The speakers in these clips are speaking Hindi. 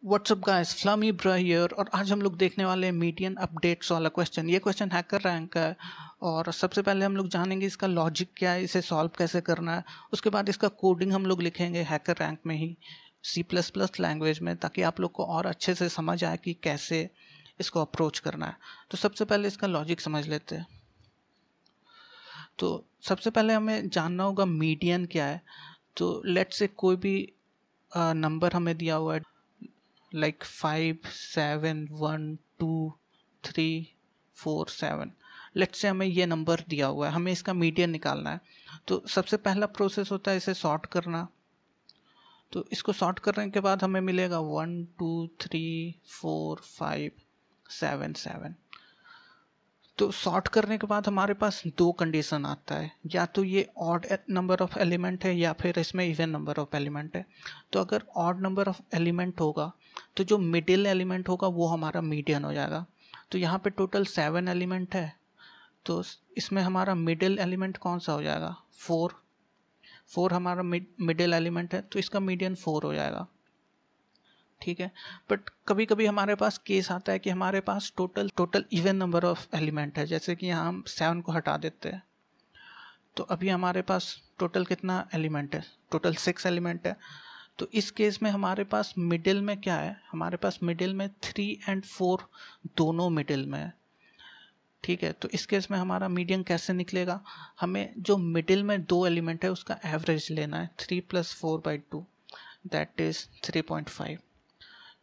व्हाट्सअप गाइस, फ्लमी ब्रा हियर। और आज हम लोग देखने वाले हैं मीडियन अपडेट्स वाला क्वेश्चन। ये क्वेश्चन हैकर रैंक का है और सबसे पहले हम लोग जानेंगे इसका लॉजिक क्या है, इसे सॉल्व कैसे करना है। उसके बाद इसका कोडिंग हम लोग लिखेंगे हैकर रैंक में ही, C++ लैंग्वेज में, ताकि आप लोग को और अच्छे से समझ आए कि कैसे इसको अप्रोच करना है। तो सबसे पहले इसका लॉजिक समझ लेते हैं। तो सबसे पहले हमें जानना होगा मीडियन क्या है। तो लेट्स से कोई भी नंबर हमें दिया हुआ है, लाइक 5, 7, 1, 2, 3, 4, 7। लेट्स से हमें ये नंबर दिया हुआ है, हमें इसका मीडियन निकालना है। तो सबसे पहला प्रोसेस होता है इसे सॉर्ट करना। तो इसको सॉर्ट करने के बाद हमें मिलेगा 1, 2, 3, 4, 5, 7, 7। तो सॉर्ट करने के बाद हमारे पास दो कंडीशन आता है, या तो ये ऑड नंबर ऑफ एलिमेंट है या फिर इसमें इवन नंबर ऑफ एलिमेंट है। तो अगर ऑड नंबर ऑफ एलिमेंट होगा तो जो मिडिल एलिमेंट होगा वो हमारा मीडियन हो जाएगा। तो यहाँ पे टोटल 7 एलिमेंट है, तो इसमें हमारा मिडिल एलिमेंट कौन सा हो जाएगा? 4 हमारा मिडिल एलिमेंट है, तो इसका मीडियन 4 हो जाएगा। ठीक है, बट कभी कभी हमारे पास केस आता है कि हमारे पास total even number of element है। जैसे कि यहाँ हम 7 को हटा देते हैं, तो अभी हमारे पास टोटल कितना एलिमेंट है? टोटल 6 एलिमेंट है। तो इस केस में हमारे पास मिडिल में क्या है? हमारे पास मिडिल में 3 और 4 दोनों मिडिल में है। ठीक है, तो इस केस में हमारा मीडियन कैसे निकलेगा? हमें जो मिडिल में 2 एलिमेंट है उसका एवरेज लेना है। 3 + 4/2 दैट इज 3.5।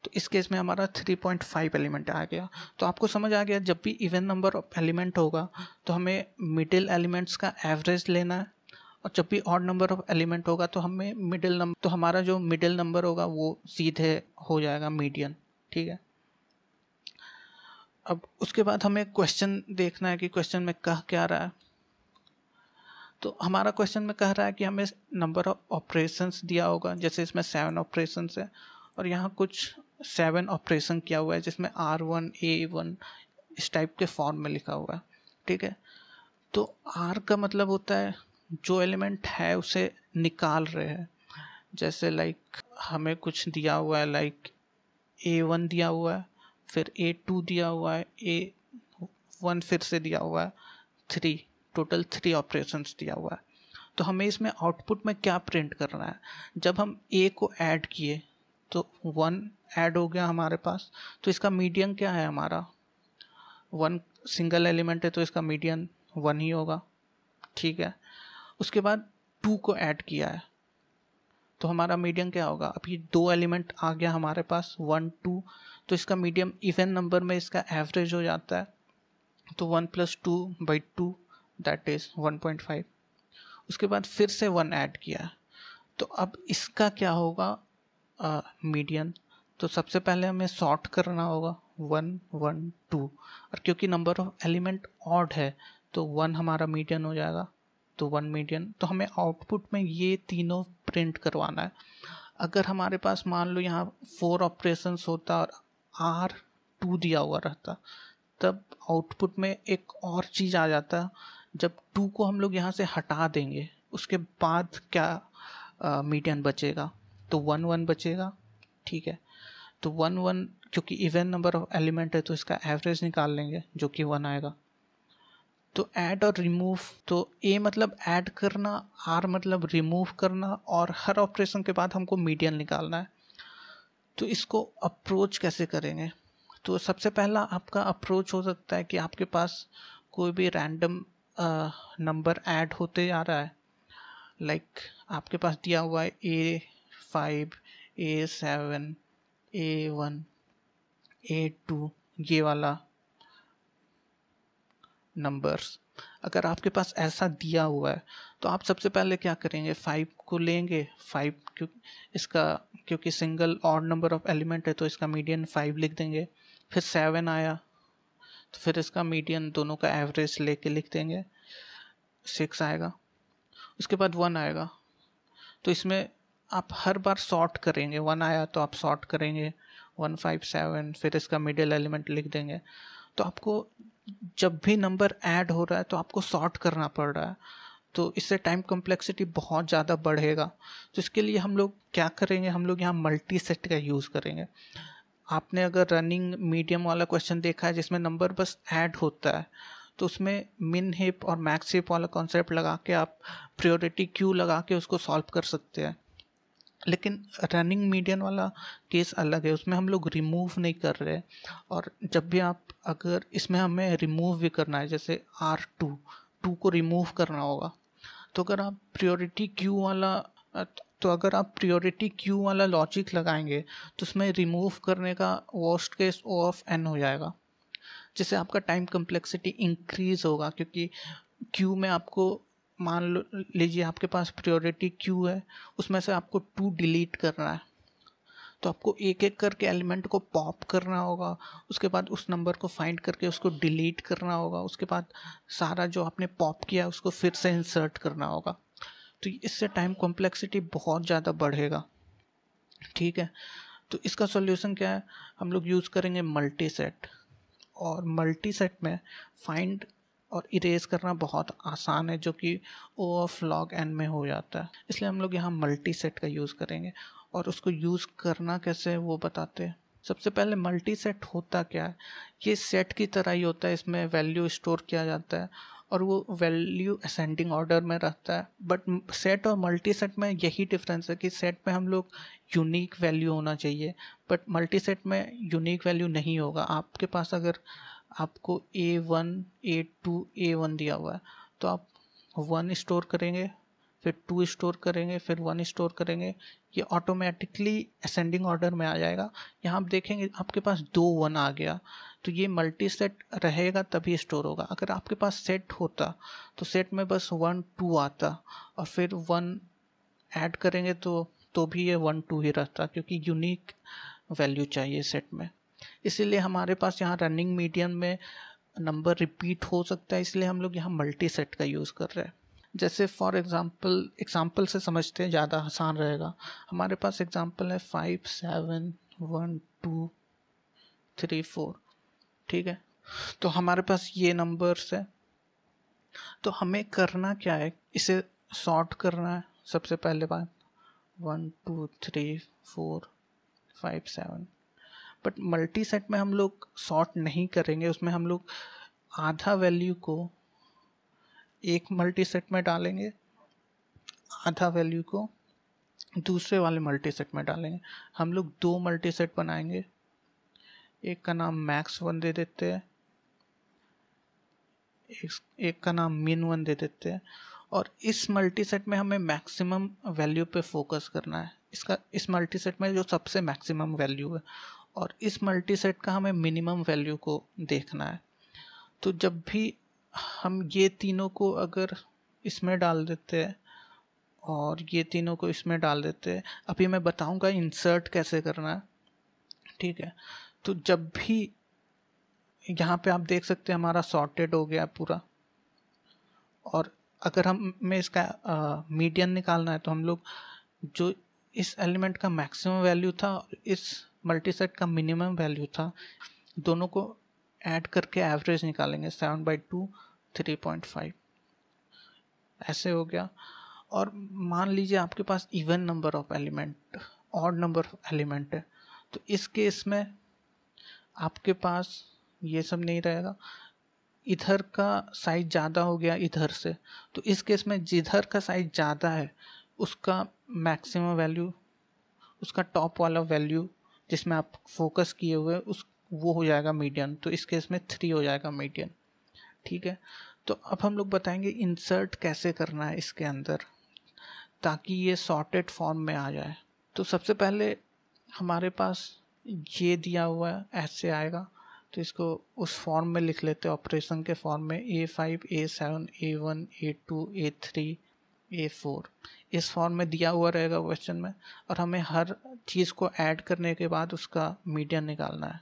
तो इस केस में हमारा 3.5 एलिमेंट आ गया। तो आपको समझ आ गया, जब भी इवन नंबर ऑफ एलिमेंट होगा तो हमें मिडिल एलिमेंट्स का एवरेज लेना है, और जब भी ऑड नंबर ऑफ एलिमेंट होगा तो हमें मिडिल नंबर, तो हमारा जो मिडिल नंबर होगा वो सीधे हो जाएगा मीडियन। ठीक है, अब उसके बाद हमें क्वेश्चन देखना है कि क्वेश्चन में कह क्या रहा है। तो हमारा क्वेश्चन में कह रहा है कि हमें नंबर ऑफ ऑपरेशंस दिया होगा, जैसे इसमें 7 ऑपरेशंस है और यहाँ कुछ 7 ऑपरेशन किया हुआ है जिसमें R1, A1 इस टाइप के फॉर्म में लिखा हुआ है। ठीक है, तो R का मतलब होता है जो एलिमेंट है उसे निकाल रहे हैं। जैसे लाइक हमें कुछ दिया हुआ है, लाइक A1 दिया हुआ है, फिर A2 दिया हुआ है, A1 फिर से दिया हुआ है, 3, टोटल 3 ऑपरेशंस दिया हुआ है। तो हमें इसमें आउटपुट में क्या प्रिंट करना है? जब हम A को ऐड किए तो 1 ऐड हो गया हमारे पास, तो इसका मीडियन क्या है? हमारा 1 सिंगल एलिमेंट है तो इसका मीडियन 1 ही होगा। ठीक है, उसके बाद 2 को ऐड किया है तो हमारा मीडियन क्या होगा? अभी 2 एलिमेंट आ गया हमारे पास, 1, 2, तो इसका मीडियम इवन नंबर में इसका एवरेज हो जाता है। तो 1 + 2/2 दैट इज 1.5। उसके बाद फिर से 1 ऐड किया है, तो अब इसका क्या होगा? मीडियन। तो सबसे पहले हमें सॉर्ट करना होगा 1, 1, 2, और क्योंकि नंबर ऑफ एलिमेंट ऑड है तो 1 हमारा मीडियन हो जाएगा, तो 1 मीडियन। तो हमें आउटपुट में ये तीनों प्रिंट करवाना है। अगर हमारे पास मान लो यहाँ 4 ऑपरेशंस होता और R2 दिया हुआ रहता, तब आउटपुट में एक और चीज़ आ जाता। जब 2 को हम लोग यहाँ से हटा देंगे उसके बाद क्या मीडियन बचेगा? तो 1, 1 बचेगा। ठीक है, तो 1, 1 क्योंकि इवन नंबर ऑफ एलिमेंट है तो इसका एवरेज निकाल लेंगे जो कि 1 आएगा। तो ऐड और रिमूव, तो A मतलब ऐड करना, R मतलब रिमूव करना, और हर ऑपरेशन के बाद हमको मीडियन निकालना है। तो इसको अप्रोच कैसे करेंगे? तो सबसे पहला आपका अप्रोच हो सकता है कि आपके पास कोई भी रैंडम नंबर ऐड होते जा रहा है। लाइक आपके पास दिया हुआ है A5, A7, A1, A2 ये वाला नंबर्स। अगर आपके पास ऐसा दिया हुआ है तो आप सबसे पहले क्या करेंगे? 5 को लेंगे। 5 क्योंकि single odd number of element है तो इसका मीडियन 5 लिख देंगे। फिर 7 आया तो फिर इसका मीडियन दोनों का एवरेज लेके लिख देंगे, 6 आएगा। उसके बाद 1 आएगा, तो इसमें आप हर बार सॉर्ट करेंगे। 1 आया तो आप सॉर्ट करेंगे 1, 5, 7, फिर इसका मिडिल एलिमेंट लिख देंगे। तो आपको जब भी नंबर ऐड हो रहा है तो आपको सॉर्ट करना पड़ रहा है। तो इससे टाइम कॉम्प्लेक्सिटी बहुत ज़्यादा बढ़ेगा। तो इसके लिए हम लोग क्या करेंगे, हम लोग यहाँ मल्टी सेट का यूज़ करेंगे। आपने अगर रनिंग मीडियम वाला क्वेश्चन देखा है जिसमें नंबर बस ऐड होता है, तो उसमें मिन हिप और मैक्स हिप वाला कॉन्सेप्ट लगा के आप प्रायोरिटी क्यू लगा के उसको सॉल्व कर सकते हैं। लेकिन रनिंग मीडियन वाला केस अलग है, उसमें हम लोग रिमूव नहीं कर रहे। और जब भी आप, अगर इसमें हमें रिमूव भी करना है, जैसे R2 को रिमूव करना होगा, तो अगर आप प्रायोरिटी क्यू वाला लॉजिक लगाएंगे तो उसमें रिमूव करने का worst case O of n हो जाएगा, जिससे आपका टाइम कम्प्लेक्सिटी इंक्रीज होगा। क्योंकि क्यू में आपको, मान लीजिए आपके पास प्रायोरिटी क्यू है, उसमें से आपको 2 डिलीट करना है, तो आपको एक एक करके एलिमेंट को पॉप करना होगा, उसके बाद उस नंबर को फाइंड करके उसको डिलीट करना होगा, उसके बाद सारा जो आपने पॉप किया उसको फिर से इंसर्ट करना होगा। तो इससे टाइम कॉम्प्लेक्सिटी बहुत ज़्यादा बढ़ेगा। ठीक है, तो इसका सॉल्यूशन क्या है, हम लोग यूज़ करेंगे मल्टी सेट। और मल्टी सेट में फाइंड और इरेज करना बहुत आसान है, जो कि O ऑफ log n में हो जाता है। इसलिए हम लोग यहाँ मल्टी सेट का यूज़ करेंगे। और उसको यूज़ करना कैसे है वो बताते हैं। सबसे पहले मल्टी सेट होता क्या है, ये सेट की तरह ही होता है, इसमें वैल्यू स्टोर किया जाता है और वो वैल्यू असेंडिंग ऑर्डर में रहता है। बट सेट और मल्टी सेट में यही डिफरेंस है कि सेट में हम लोग यूनिक वैल्यू होना चाहिए, बट मल्टी सेट में यूनिक वैल्यू नहीं होगा। आपके पास अगर आपको A1 A2 A1 दिया हुआ है, तो आप 1 स्टोर करेंगे, फिर 2 स्टोर करेंगे, फिर 1 स्टोर करेंगे, ये ऑटोमेटिकली असेंडिंग ऑर्डर में आ जाएगा। यहाँ आप देखेंगे आपके पास 2 1 आ गया, तो ये मल्टी सेट रहेगा तभी स्टोर होगा। अगर आपके पास सेट होता तो सेट में बस 1 2 आता और फिर 1 ऐड करेंगे तो भी ये 1 2 ही रहता, क्योंकि यूनिक वैल्यू चाहिए सेट में। इसीलिए हमारे पास यहाँ रनिंग मीडियन में नंबर रिपीट हो सकता है, इसलिए हम लोग यहाँ मल्टी सेट का यूज़ कर रहे हैं। जैसे फॉर एग्जांपल से समझते हैं, ज़्यादा आसान रहेगा। हमारे पास एग्जांपल है 5 7 1 2 3 4। ठीक है, तो हमारे पास ये नंबर्स है, तो हमें करना क्या है, इसे सॉर्ट करना है। सबसे पहले बात 1 2 3 4 5 7। बट मल्टी सेट में हम लोग सॉर्ट नहीं करेंगे, उसमें हम लोग आधा वैल्यू को एक मल्टी सेट में डालेंगे, आधा वैल्यू को दूसरे वाले मल्टी सेट में डालेंगे। हम लोग 2 मल्टी सेट बनाएंगे, एक का नाम मैक्स 1 दे देते हैं, एक का नाम मिन 1 दे देते हैं। और इस मल्टी सेट में हमें मैक्सिमम वैल्यू पे फोकस करना है। इस मल्टी सेट में जो सबसे मैक्सिमम वैल्यू है, और इस मल्टी सेट का हमें मिनिमम वैल्यू को देखना है। तो जब भी हम ये तीनों को अगर इसमें डाल देते हैं और ये तीनों को इसमें डाल देते हैं, अभी मैं बताऊंगा इंसर्ट कैसे करना है। ठीक है, तो जब भी यहाँ पे आप देख सकते हैं हमारा सॉर्टेड हो गया पूरा। और अगर हमें इसका मीडियन निकालना है, तो हम लोग जो इस एलिमेंट का मैक्सिमम वैल्यू था और इस मल्टीसेट का मिनिमम वैल्यू था, दोनों को ऐड करके एवरेज निकालेंगे। 7/2 3.5 ऐसे हो गया। और मान लीजिए आपके पास even number of element, odd number of element है, तो इस केस में आपके पास ये सब नहीं रहेगा। इधर का साइज ज़्यादा हो गया इधर से, तो इस केस में जिधर का साइज ज़्यादा है उसका मैक्सिमम वैल्यू, उसका टॉप वाला वैल्यू जिसमें आप फोकस किए हुए वो हो जाएगा मीडियन। तो इस केस में 3 हो जाएगा मीडियन। ठीक है, तो अब हम लोग बताएंगे इंसर्ट कैसे करना है इसके अंदर, ताकि ये सॉर्टेड फॉर्म में आ जाए। तो सबसे पहले हमारे पास ये दिया हुआ है, ऐसे आएगा, तो इसको उस फॉर्म में लिख लेते हैं, ऑपरेशन के फॉर्म में। A5 A7 A1 A2 A3 A4 इस फॉर्म में दिया हुआ रहेगा क्वेश्चन में। और हमें हर चीज़ को ऐड करने के बाद उसका मीडियन निकालना है।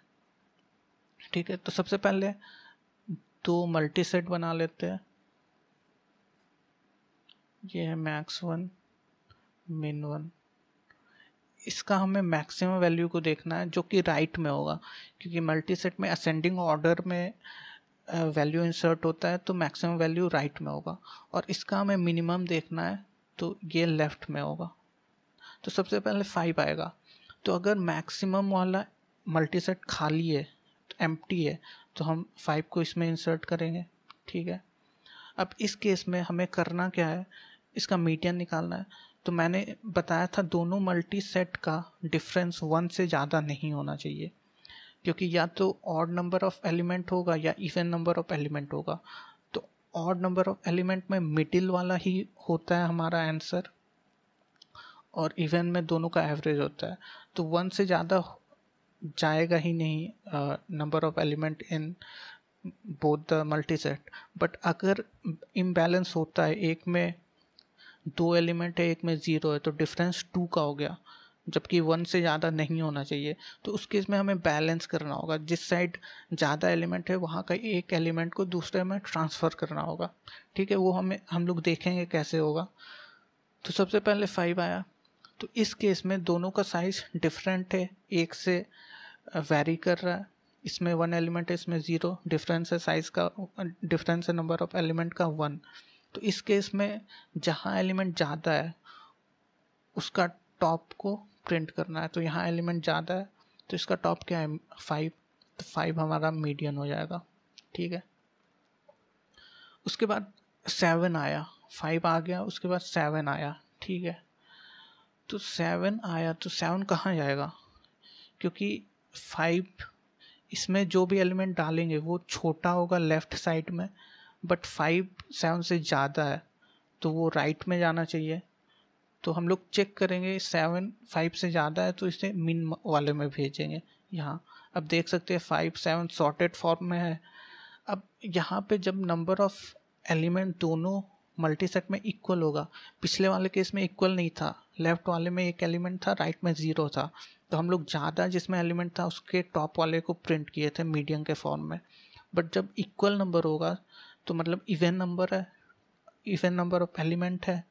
ठीक है, तो सबसे पहले 2 मल्टी सेट बना लेते हैं। ये है मैक्स 1 मिन 1। इसका हमें मैक्सिमम वैल्यू को देखना है, जो कि राइट में होगा, क्योंकि मल्टी सेट में असेंडिंग ऑर्डर में वैल्यू इंसर्ट होता है तो मैक्सिमम वैल्यू राइट में होगा, और इसका हमें मिनिमम देखना है तो ये लेफ्ट में होगा। तो सबसे पहले 5 आएगा, तो अगर मैक्सिमम वाला मल्टीसेट खाली है, तो एम्प्टी है, तो हम 5 को इसमें इंसर्ट करेंगे। ठीक है, अब इस केस में हमें करना क्या है, इसका मीडियन निकालना है। तो मैंने बताया था दोनों मल्टी सेट का डिफरेंस 1 से ज़्यादा नहीं होना चाहिए, क्योंकि या तो ऑड नंबर ऑफ एलिमेंट होगा या इवन नंबर ऑफ एलिमेंट होगा। तो ऑड नंबर ऑफ एलिमेंट में मिडिल वाला ही होता है हमारा आंसर, और इवन में दोनों का एवरेज होता है। तो 1 से ज़्यादा जाएगा ही नहीं number of element in both the multi set. But अगर इम्बैलेंस होता है, एक में 2 एलिमेंट है, एक में 0 है, तो डिफरेंस 2 का हो गया, जबकि 1 से ज़्यादा नहीं होना चाहिए। तो उस केस में हमें बैलेंस करना होगा, जिस साइड ज़्यादा एलिमेंट है वहाँ का एक एलिमेंट को दूसरे में ट्रांसफ़र करना होगा। ठीक है, वो हम लोग देखेंगे कैसे होगा। तो सबसे पहले 5 आया, तो इस केस में दोनों का साइज डिफरेंट है, एक से वैरी कर रहा है। इसमें 1 एलिमेंट है, इसमें 0, डिफरेंस है साइज का, डिफरेंस है नंबर ऑफ एलिमेंट का 1। तो इस केस में जहाँ एलिमेंट ज़्यादा है उसका टॉप को प्रिंट करना है। तो यहाँ एलिमेंट ज़्यादा है तो इसका टॉप क्या है, 5, तो 5 हमारा मीडियन हो जाएगा। ठीक है, उसके बाद 7 आया, 5 आ गया, उसके बाद 7 आया। ठीक है, तो 7 आया तो 7 कहाँ जाएगा, क्योंकि 5 इसमें जो भी एलिमेंट डालेंगे वो छोटा होगा लेफ़्ट साइड में, बट 5 7 से ज़्यादा है तो वो राइट में जाना चाहिए। तो हम लोग चेक करेंगे 7 5 से ज़्यादा है तो इसे मिन वाले में भेजेंगे यहाँ। अब देख सकते हैं 5 7 सॉर्टेड फॉर्म में है। अब यहाँ पे जब नंबर ऑफ एलिमेंट दोनों मल्टी सेट में इक्वल होगा, पिछले वाले केस में इक्वल नहीं था, लेफ्ट वाले में एक एलिमेंट था, राइट में 0 था, तो हम लोग ज़्यादा जिसमें एलिमेंट था उसके टॉप वाले को प्रिंट किए थे मीडियन के फॉर्म में। बट जब इक्वल नंबर होगा तो मतलब इवन नंबर है, इवन नंबर ऑफ एलिमेंट है,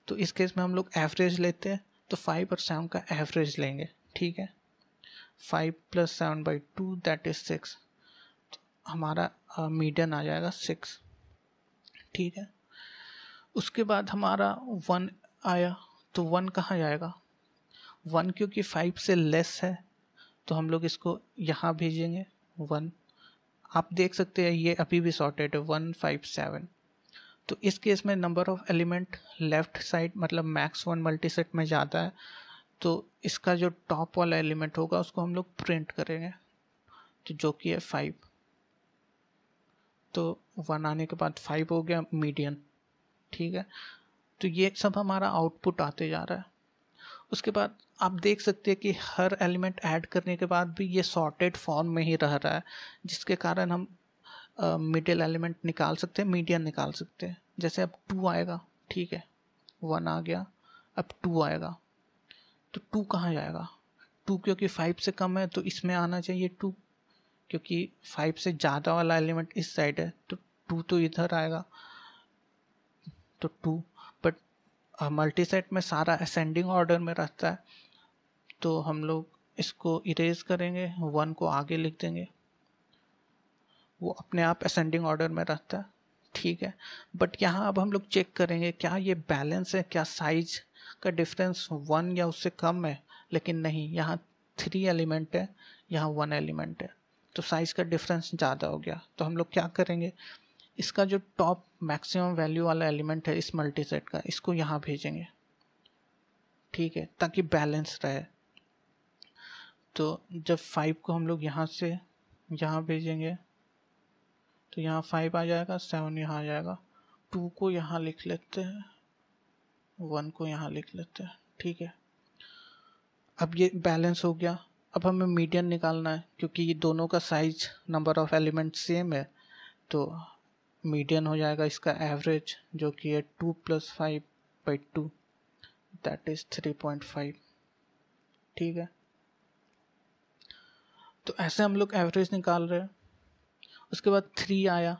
तो इस केस में हम लोग एवरेज लेते हैं, तो 5 और 7 का एवरेज लेंगे। ठीक है, 5 + 7/2 दैट इज 6, हमारा मीडियन आ जाएगा 6। ठीक है, उसके बाद हमारा 1 आया, तो 1 कहाँ जाएगा, 1 क्योंकि 5 से लेस है तो हम लोग इसको यहाँ भेजेंगे 1। आप देख सकते हैं ये अभी भी सॉर्टेड है 1 5 7। तो इस केस में number of element left side मतलब मैक्स 1 मल्टीसेट में ज़्यादा है, तो इसका जो टॉप वाला एलिमेंट होगा उसको हम लोग प्रिंट करेंगे, तो जो कि है 5। तो 1 आने के बाद 5 हो गया मीडियन। ठीक है, तो ये सब हमारा आउटपुट आते जा रहा है। उसके बाद आप देख सकते हैं कि हर एलिमेंट ऐड करने के बाद भी ये सॉर्टेड फॉर्म में ही रह रहा है, जिसके कारण हम मिडिल एलिमेंट निकाल सकते हैं, मीडियन निकाल सकते हैं। जैसे अब 2 आएगा, ठीक है, 1 आ गया, अब 2 आएगा, तो 2 कहाँ जाएगा, 2 क्योंकि 5 से कम है तो इसमें आना चाहिए 2, क्योंकि 5 से ज़्यादा वाला एलिमेंट इस साइड है तो 2 तो इधर आएगा, तो 2। बट मल्टीसेट में सारा असेंडिंग ऑर्डर में रहता है, तो हम लोग इसको इरेज करेंगे, 1 को आगे लिख देंगे, वो अपने आप असेंडिंग ऑर्डर में रहता है। ठीक है, बट यहाँ अब हम लोग चेक करेंगे क्या ये बैलेंस है, क्या साइज का डिफरेंस 1 या उससे कम है, लेकिन नहीं, यहाँ 3 एलिमेंट है, यहाँ 1 एलिमेंट है, तो साइज का डिफरेंस ज़्यादा हो गया। तो हम लोग क्या करेंगे, इसका जो टॉप मैक्सिमम वैल्यू वाला एलिमेंट है इस मल्टीसेट का, इसको यहाँ भेजेंगे। ठीक है, ताकि बैलेंस रहे। तो जब 5 को हम लोग यहाँ से यहाँ भेजेंगे तो यहाँ 5 आ जाएगा, 7 यहाँ आ जाएगा, 2 को यहाँ लिख लेते हैं, 1 को यहाँ लिख लेते हैं। ठीक है, अब ये बैलेंस हो गया। अब हमें मीडियन निकालना है, क्योंकि ये दोनों का size number of element same है, तो मीडियन हो जाएगा इसका एवरेज, जो कि है 2 + 5/2 दैट इज 3.5। ठीक है, तो ऐसे हम लोग एवरेज निकाल रहे हैं। उसके बाद 3 आया,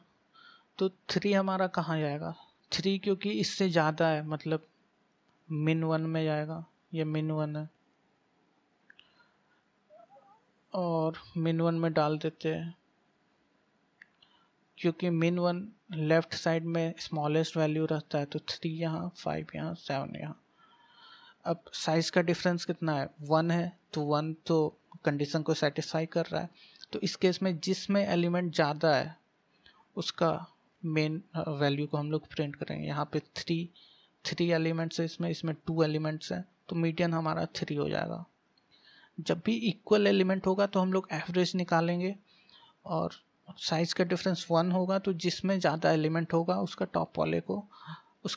तो 3 हमारा कहाँ जाएगा, 3 क्योंकि इससे ज़्यादा है, मतलब min 1 में जाएगा, ये min 1 है, और min 1 में डाल देते हैं क्योंकि min 1 लेफ्ट साइड में स्मॉलेस्ट वैल्यू रहता है, तो 3 यहाँ, 5 यहाँ, 7 यहाँ। अब साइज का डिफरेंस कितना है, 1 है, तो 1 तो कंडीशन को सेटिस्फाई कर रहा है। तो इस केस में जिसमें एलिमेंट ज़्यादा है उसका मेन वैल्यू को हम लोग प्रिंट करेंगे। यहाँ पे 3 एलिमेंट्स है, इसमें 2 एलिमेंट्स हैं, तो मीडियन हमारा 3 हो जाएगा। जब भी इक्वल एलिमेंट होगा तो हम लोग एवरेज निकालेंगे, और साइज का डिफरेंस 1 होगा तो जिसमें ज़्यादा एलिमेंट होगा उसका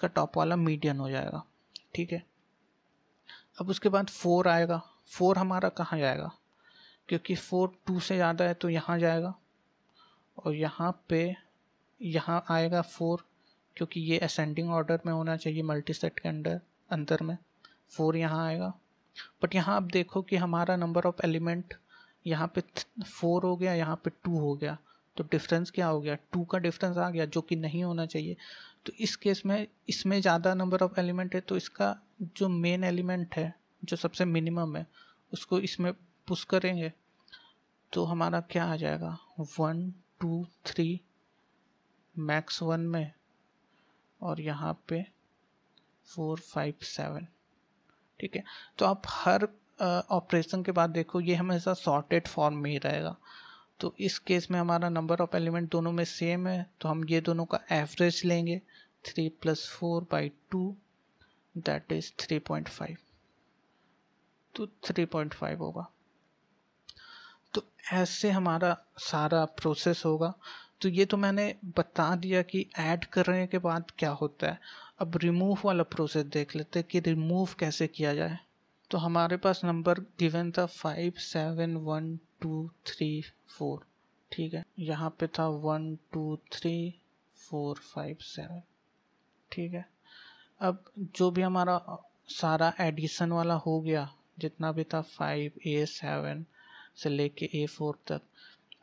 टॉप वाला मीडियन हो जाएगा। ठीक है, अब उसके बाद 4 आएगा। 4 हमारा कहाँ जाएगा, क्योंकि 4 2 से ज़्यादा है तो यहाँ जाएगा, और यहाँ आएगा 4, क्योंकि ये असेंडिंग ऑर्डर में होना चाहिए मल्टीसेट के अंदर में। 4 यहाँ आएगा, बट यहाँ आप देखो कि हमारा नंबर ऑफ एलिमेंट यहाँ पे 4 हो गया, यहाँ पे 2 हो गया, तो डिफरेंस क्या हो गया, 2 का डिफरेंस आ गया, जो कि नहीं होना चाहिए। तो इस केस में इसमें ज़्यादा नंबर ऑफ एलिमेंट है, तो इसका जो मेन एलिमेंट है, जो सबसे मिनिमम है, उसको इसमें पुश करेंगे, तो हमारा क्या आ जाएगा, 1 2 3 मैक्स 1 में, और यहाँ पे 4 5 7। ठीक है, तो आप हर ऑपरेशन के बाद देखो ये हमेशा सॉर्टेड फॉर्म में ही रहेगा। तो इस केस में हमारा नंबर ऑफ एलिमेंट दोनों में सेम है, तो हम ये दोनों का एवरेज लेंगे, 3 + 4/2 दैट इज 3.5, तो 3.5 होगा। तो ऐसे हमारा सारा प्रोसेस होगा। तो ये तो मैंने बता दिया कि ऐड करने के बाद क्या होता है। अब रिमूव वाला प्रोसेस देख लेते हैं कि रिमूव कैसे किया जाए। तो हमारे पास नंबर गिवन था 5 7 1 2 3 4। ठीक है, यहाँ पे था 1 2 3 4 5 7। ठीक है, अब जो भी हमारा सारा एडिशन वाला हो गया, जितना भी था 5 A7 से लेके A4 तक।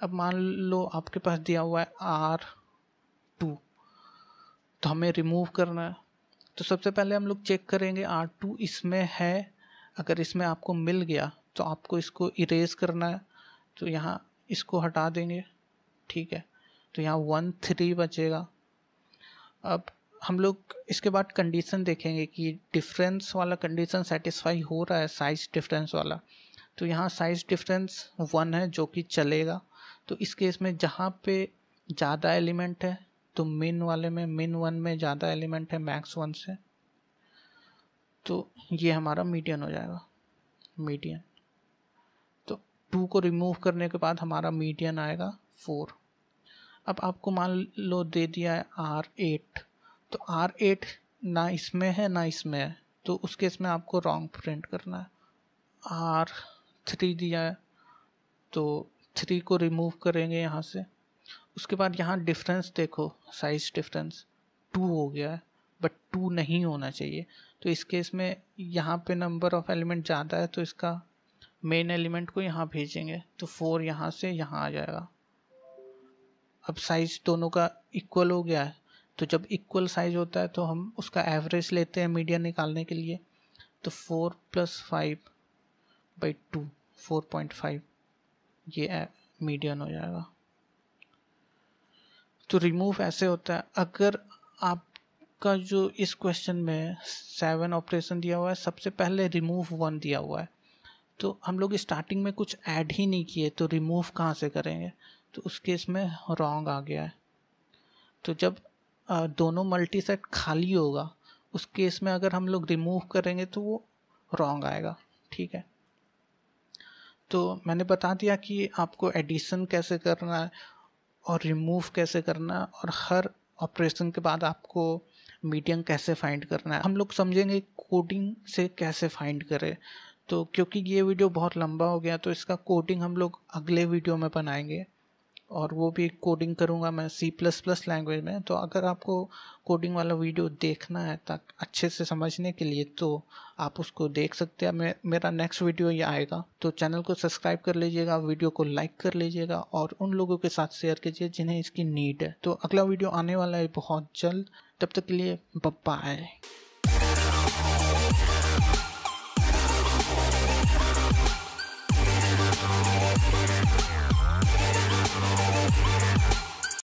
अब मान लो आपके पास दिया हुआ है R2, तो हमें रिमूव करना है। तो सबसे पहले हम लोग चेक करेंगे R2 इसमें है, अगर इसमें आपको मिल गया तो आपको इसको इरेज करना है, तो यहाँ इसको हटा देंगे। ठीक है, तो यहाँ 1 3 बचेगा। अब हम लोग इसके बाद कंडीशन देखेंगे कि डिफरेंस वाला कंडीशन सेटिस्फाई हो रहा है साइज डिफरेंस वाला। तो यहाँ साइज डिफरेंस 1 है, जो कि चलेगा। तो इस केस में जहाँ पे ज़्यादा एलिमेंट है, तो min 1 में ज़्यादा एलिमेंट है मैक्स 1 से, तो ये हमारा मीडियन हो जाएगा, मीडियन। तो 2 को रिमूव करने के बाद हमारा मीडियन आएगा 4। अब आपको मान लो दे दिया है R8, तो R8 ना इसमें है ना इसमें है, तो उस केस में आपको रॉन्ग प्रिंट करना है। R3 दिया है, तो 3 को रिमूव करेंगे यहाँ से। उसके बाद यहाँ डिफरेंस देखो, साइज डिफरेंस 2 हो गया है, बट 2 नहीं होना चाहिए। तो इस केस में यहाँ पे नंबर ऑफ एलिमेंट ज़्यादा है, तो इसका मेन एलिमेंट को यहाँ भेजेंगे, तो 4 यहाँ से यहाँ आ जाएगा। अब साइज दोनों का इक्वल हो गया है, तो जब इक्वल साइज होता है तो हम उसका एवरेज लेते हैं मीडियन निकालने के लिए। तो 4 + 5/2 4.5, ये मीडियन हो जाएगा। तो रिमूव ऐसे होता है। अगर आपका जो इस क्वेश्चन में 7 ऑपरेशन दिया हुआ है, सबसे पहले रिमूव 1 दिया हुआ है, तो हम लोग स्टार्टिंग में कुछ ऐड ही नहीं किए, तो रिमूव कहाँ से करेंगे, तो उस केस में रॉन्ग आ गया है। तो जब दोनों मल्टीसेट खाली होगा, उस केस में अगर हम लोग रिमूव करेंगे तो वो रॉन्ग आएगा। ठीक है, तो मैंने बता दिया कि आपको एडिशन कैसे करना है और रिमूव कैसे करना है, और हर ऑपरेशन के बाद आपको मीडियन कैसे फाइंड करना है। हम लोग समझेंगे कोडिंग से कैसे फाइंड करें। तो क्योंकि ये वीडियो बहुत लंबा हो गया, तो इसका कोडिंग हम लोग अगले वीडियो में बनाएंगे, और वो भी कोडिंग करूँगा मैं C++ लैंग्वेज में। तो अगर आपको कोडिंग वाला वीडियो देखना है ताकि अच्छे से समझने के लिए, तो आप उसको देख सकते हैं। मेरा नेक्स्ट वीडियो ये आएगा, तो चैनल को सब्सक्राइब कर लीजिएगा, वीडियो को लाइक कर लीजिएगा, और उन लोगों के साथ शेयर कीजिए जिन्हें इसकी नीड है। तो अगला वीडियो आने वाला है बहुत जल्द, तब तक के लिए बाय।